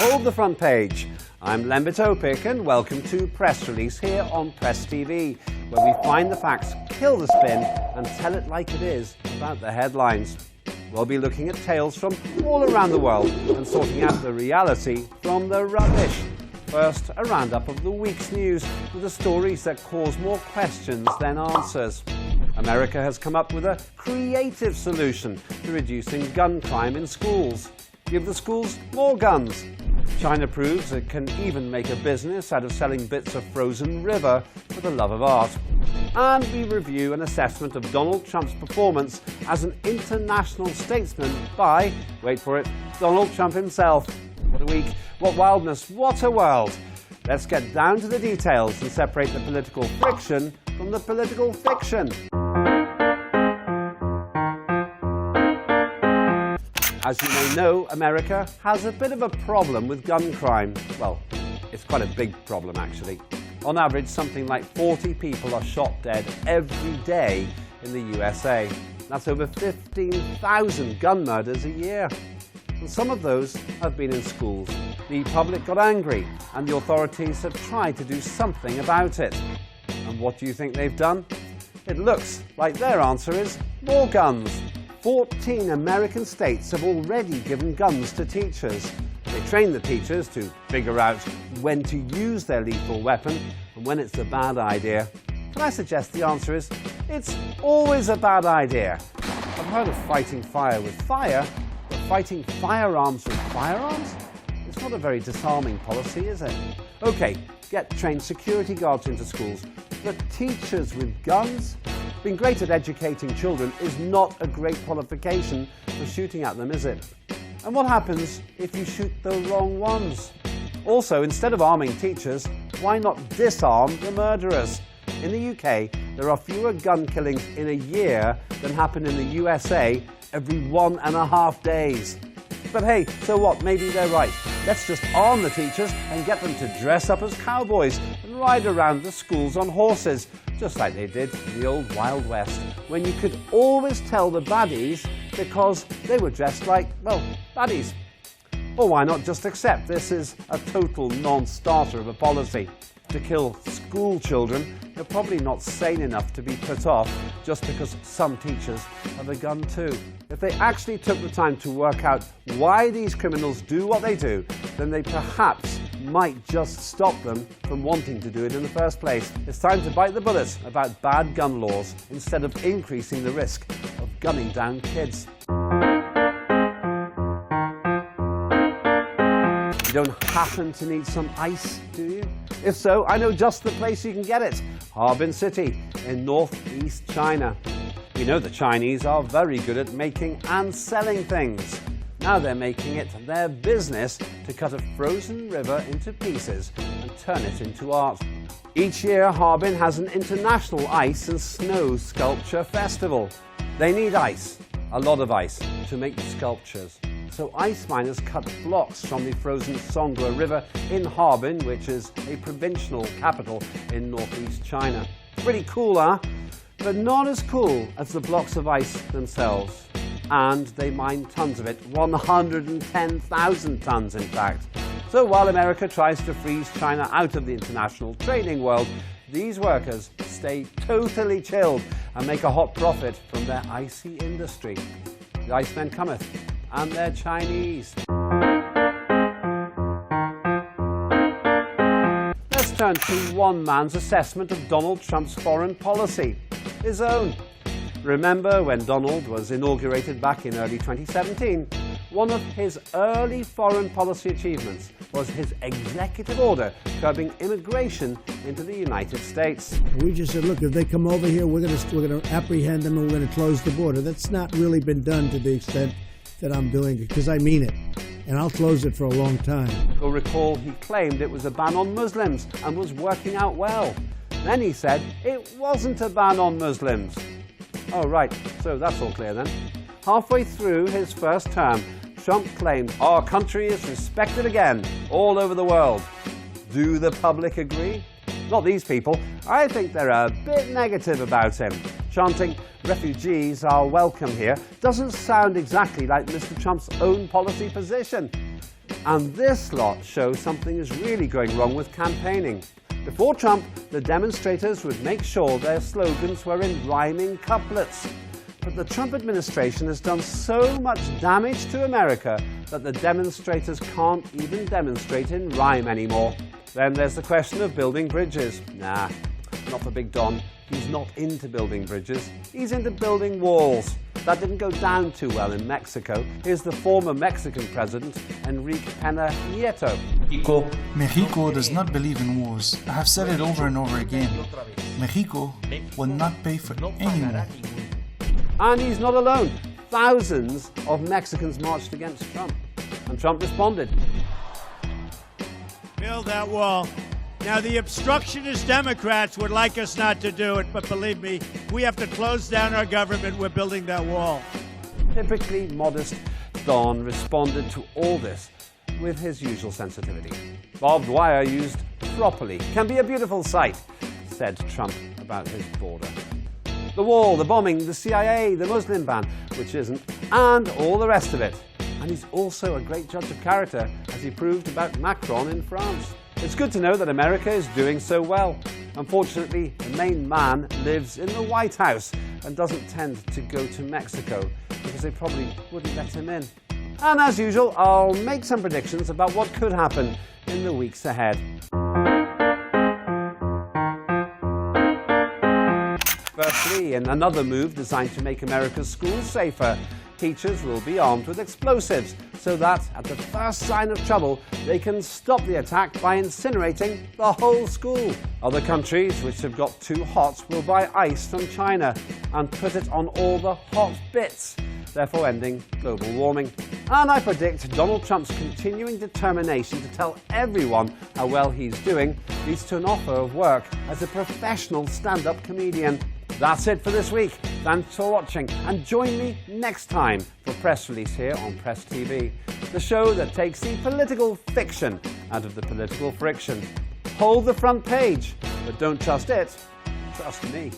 Hold the front page. I'm Lembit and welcome to Press Release here on Press TV, where we find the facts, kill the spin and tell it like it is about the headlines. We'll be looking at tales from all around the world and sorting out the reality from the rubbish. First, a roundup of the week's news with the stories that cause more questions than answers. America has come up with a creative solution to reducing gun crime in schools. Give the schools more guns. China proves it can even make a business out of selling bits of frozen river for the love of art. And we review an assessment of Donald Trump's performance as an international statesman by, wait for it, Donald Trump himself. What a week, what wildness, what a world. Let's get down to the details and separate the political friction from the political fiction. As you may know, America has a bit of a problem with gun crime. Well, it's quite a big problem, actually. On average, something like 40 people are shot dead every day in the USA. That's over 15,000 gun murders a year. And some of those have been in schools. The public got angry, and the authorities have tried to do something about it. And what do you think they've done? It looks like their answer is more guns. 14 American states have already given guns to teachers. They train the teachers to figure out when to use their lethal weapon and when it's a bad idea. Can I suggest the answer is, it's always a bad idea. I've heard of fighting fire with fire, but fighting firearms with firearms? It's not a very disarming policy, is it? Okay, get trained security guards into schools, but teachers with guns? Being great at educating children is not a great qualification for shooting at them, is it? And what happens if you shoot the wrong ones? Also, instead of arming teachers, why not disarm the murderers? In the UK, there are fewer gun killings in a year than happen in the USA every 1.5 days. But hey, so what? Maybe they're right. Let's just arm the teachers and get them to dress up as cowboys and ride around the schools on horses, just like they did in the old Wild West, when you could always tell the baddies because they were dressed like, well, baddies. Or why not just accept this is a total non-starter of a policy? To kill school children, they're probably not sane enough to be put off just because some teachers have a gun too. If they actually took the time to work out why these criminals do what they do, then they perhaps might just stop them from wanting to do it in the first place. It's time to bite the bullet about bad gun laws instead of increasing the risk of gunning down kids. You don't happen to need some ice, do you? If so, I know just the place you can get it. Harbin City in northeast China. We know the Chinese are very good at making and selling things. Now they're making it their business to cut a frozen river into pieces and turn it into art. Each year, Harbin has an international ice and snow sculpture festival. They need ice, a lot of ice, to make the sculptures. So ice miners cut blocks from the frozen Songwe River in Harbin, which is a provincial capital in northeast China. Pretty cool, huh? But not as cool as the blocks of ice themselves. And they mine tons of it, 110,000 tons in fact. So while America tries to freeze China out of the international trading world, these workers stay totally chilled and make a hot profit from their icy industry. The Icemen cometh, and they're Chinese. Let's turn to one man's assessment of Donald Trump's foreign policy, his own. Remember when Donald was inaugurated back in early 2017? One of his early foreign policy achievements was his executive order curbing immigration into the United States. We just said, look, if they come over here, we're going to apprehend them and we're going to close the border. That's not really been done to the extent that I'm doing it, because I mean it. And I'll close it for a long time. You'll recall he claimed it was a ban on Muslims and was working out well. Then he said it wasn't a ban on Muslims. Oh, right, so that's all clear then. Halfway through his first term, Trump claimed our country is respected again all over the world. Do the public agree? Not these people. I think they're a bit negative about him. Chanting, "Refugees are welcome here," doesn't sound exactly like Mr. Trump's own policy position. And this lot shows something is really going wrong with campaigning. Before Trump, the demonstrators would make sure their slogans were in rhyming couplets. But the Trump administration has done so much damage to America that the demonstrators can't even demonstrate in rhyme anymore. Then there's the question of building bridges. Nah, not for Big Don. He's not into building bridges. He's into building walls. That didn't go down too well in Mexico. Here's the former Mexican president, Enrique Pena Nieto. Mexico does not believe in wars. I have said it over and over again. Mexico will not pay for any war. And he's not alone. Thousands of Mexicans marched against Trump. And Trump responded. Build that wall. Now, the obstructionist Democrats would like us not to do it, but believe me, we have to close down our government. We're building that wall. Typically modest Don responded to all this with his usual sensitivity. Barbed wire used properly can be a beautiful sight, said Trump about his border. The wall, the bombing, the CIA, the Muslim ban, which isn't, and all the rest of it. And he's also a great judge of character, as he proved about Macron in France. It's good to know that America is doing so well. Unfortunately, the main man lives in the White House and doesn't tend to go to Mexico because they probably wouldn't let him in. And as usual, I'll make some predictions about what could happen in the weeks ahead. Firstly, in another move designed to make America's schools safer, teachers will be armed with explosives so that, at the first sign of trouble, they can stop the attack by incinerating the whole school. Other countries which have got too hot will buy ice from China and put it on all the hot bits, therefore ending global warming. And I predict Donald Trump's continuing determination to tell everyone how well he's doing leads to an offer of work as a professional stand-up comedian. That's it for this week. Thanks for watching, and join me next time for Press Release here on Press TV, the show that takes the political fiction out of the political friction. Hold the front page, but don't trust it, trust me.